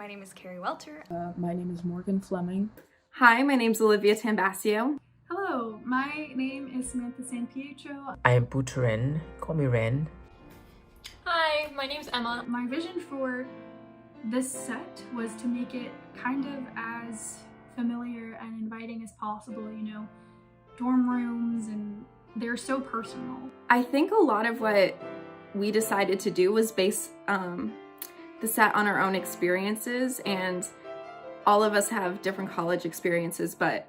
My name is Carrie Welter. My name is Morgan Fleming. Hi, my name's Olivia Tambasio. Hello, my name is Samantha San Pietro. I am Buterin, call me Ren. Hi, my name's Emma. My vision for this set was to make it kind of as familiar and inviting as possible, you know, dorm rooms, and they're so personal. I think a lot of what we decided to do was base the set on our own experiences, and all of us have different college experiences, but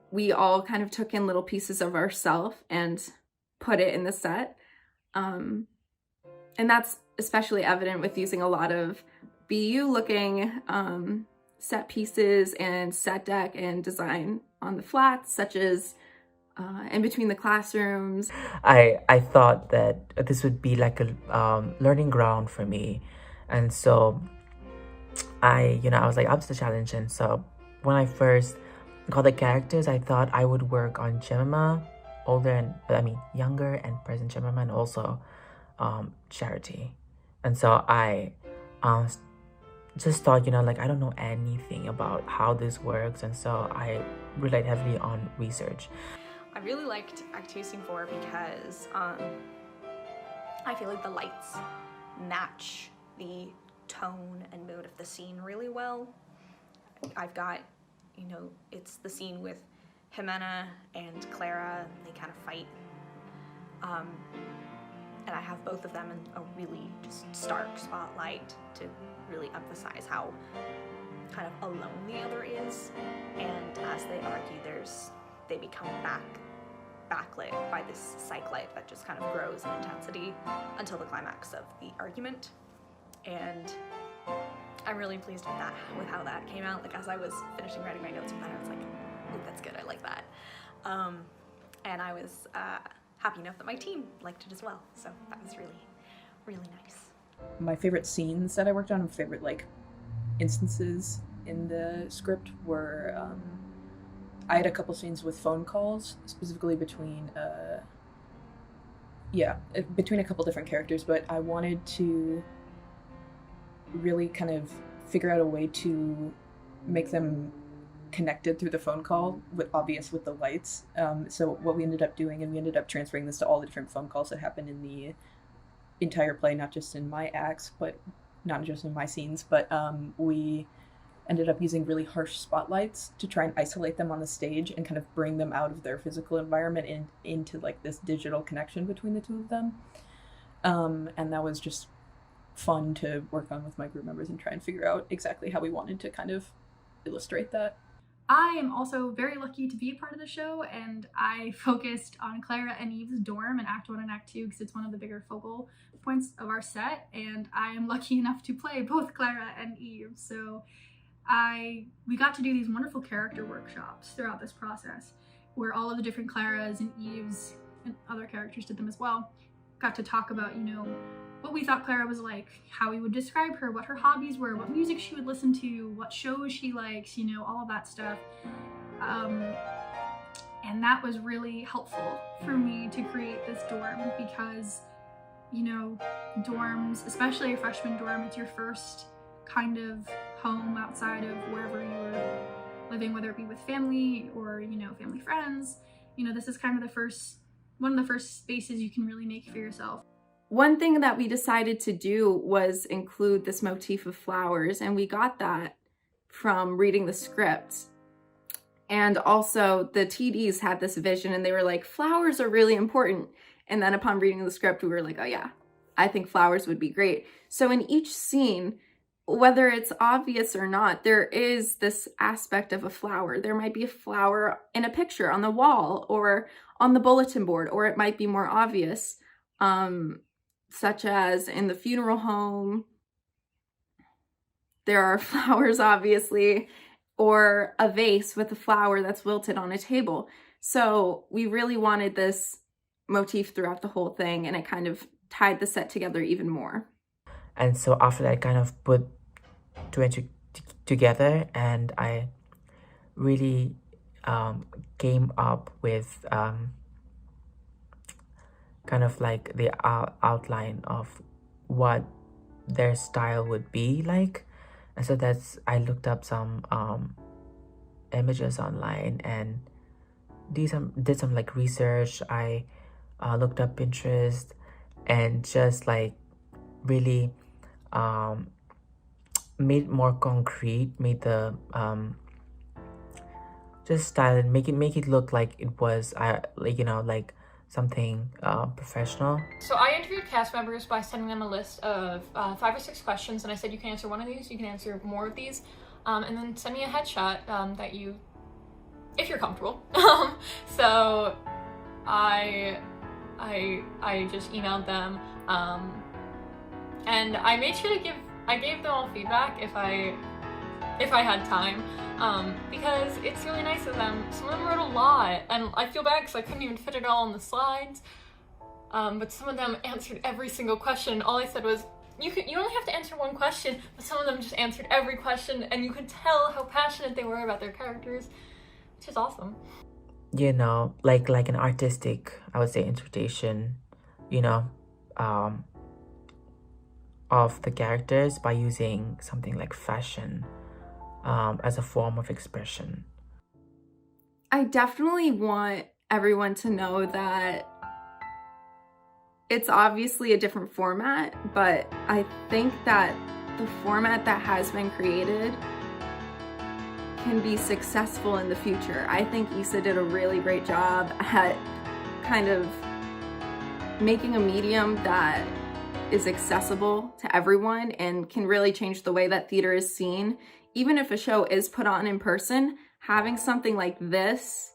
we all kind of took in little pieces of ourselves and put it in the set. And that's especially evident with using a lot of BU looking set pieces and set deck and design on the flats, such as in between the classrooms. I thought that this would be like a learning ground for me, and so I was like up to the challenge. And so when I first got the characters, I thought I would work on Jemima, younger and present Jemima, and also Charity. And so I just thought, I don't know anything about how this works, and so I relied heavily on research. I really liked Act 2, Scene 4 because I feel like the lights match the tone and mood of the scene really well. I've got, it's the scene with Jimena and Clara, they kind of fight. And I have both of them in a really just stark spotlight to really emphasize how kind of alone the other is. And as they argue, they become backlit by this cyclite that just kind of grows in intensity until the climax of the argument. And I'm really pleased with how that came out. Like, as I was finishing writing my notes from that, I was like, ooh, that's good, I like that. And I was happy enough that my team liked it as well. So that was really, really nice. My favorite scenes that I worked on, favorite instances in the script were, I had a couple scenes with phone calls, specifically between a couple different characters, but I wanted to really kind of figure out a way to make them connected through the phone call with the lights. So what we ended up doing, and we ended up transferring this to all the different phone calls that happen in the entire play, not just in my acts, but not just in my scenes, but we ended up using really harsh spotlights to try and isolate them on the stage and kind of bring them out of their physical environment and into this digital connection between the two of them. And that was just fun to work on with my group members and try and figure out exactly how we wanted to kind of illustrate that. I am also very lucky to be a part of the show, and I focused on Clara and Eve's dorm in Act 1 and Act 2 because it's one of the bigger focal points of our set, and I am lucky enough to play both Clara and Eve. So we got to do these wonderful character workshops throughout this process where all of the different Claras and Eves and other characters did them as well. Got to talk about, what we thought Clara was like, how we would describe her, what her hobbies were, what music she would listen to, what shows she likes, all of that stuff. And that was really helpful for me to create this dorm because, dorms, especially a freshman dorm, it's your first kind of home outside of wherever you were living, whether it be with family or, family friends. This is kind of one of the first spaces you can really make for yourself. One thing that we decided to do was include this motif of flowers, and we got that from reading the script. And also the TDs had this vision and they were like, flowers are really important. And then upon reading the script, we were like, oh yeah, I think flowers would be great. So in each scene, whether it's obvious or not, there is this aspect of a flower. There might be a flower in a picture on the wall or on the bulletin board, or it might be more obvious. Such as in the funeral home, there are flowers, obviously, or a vase with a flower that's wilted on a table. So we really wanted this motif throughout the whole thing, and it kind of tied the set together even more. And so after that, I kind of put two and two together, and I really came up with kind of like the outline of what their style would be like. And so I looked up some images online and did some like research. I looked up Pinterest and just like really made it more concrete, made the just style it, make it look like it was like, you know, like something professional. So I interviewed cast members by sending them a list of 5 or 6 questions, and I said you can answer one of these, you can answer more of these, and then send me a headshot that you, if you're comfortable. So I just emailed them, and I made sure to I gave them all feedback if I had time, because it's really nice of them. Some of them wrote a lot, and I feel bad because I couldn't even fit it all on the slides, but some of them answered every single question. All I said was, you only have to answer one question, but some of them just answered every question, and you could tell how passionate they were about their characters, which is awesome. You know, like an artistic, I would say, interpretation, you know, of the characters by using something like fashion as a form of expression. I definitely want everyone to know that it's obviously a different format, but I think that the format that has been created can be successful in the future. I think Issa did a really great job at kind of making a medium that is accessible to everyone and can really change the way that theater is seen. Even if a show is put on in person, having something like this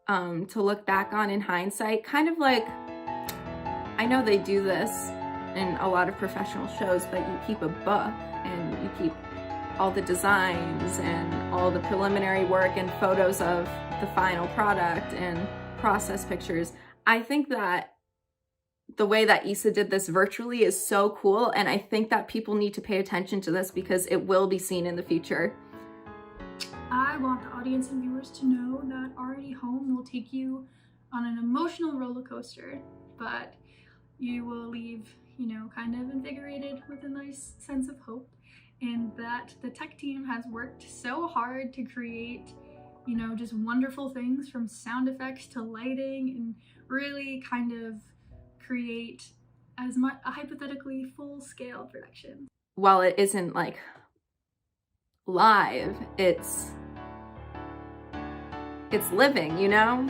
to look back on in hindsight, kind of like, I know they do this in a lot of professional shows, but you keep a book and you keep all the designs and all the preliminary work and photos of the final product and process pictures. I think that the way that Issa did this virtually is so cool, and I think that people need to pay attention to this because it will be seen in the future. I want the audience and viewers to know that Already Home will take you on an emotional roller coaster, but you will leave, you know, kind of invigorated with a nice sense of hope, and that the tech team has worked so hard to create, you know, just wonderful things from sound effects to lighting, and really kind of create as much a hypothetically full-scale production. While it isn't like live, it's living, you know?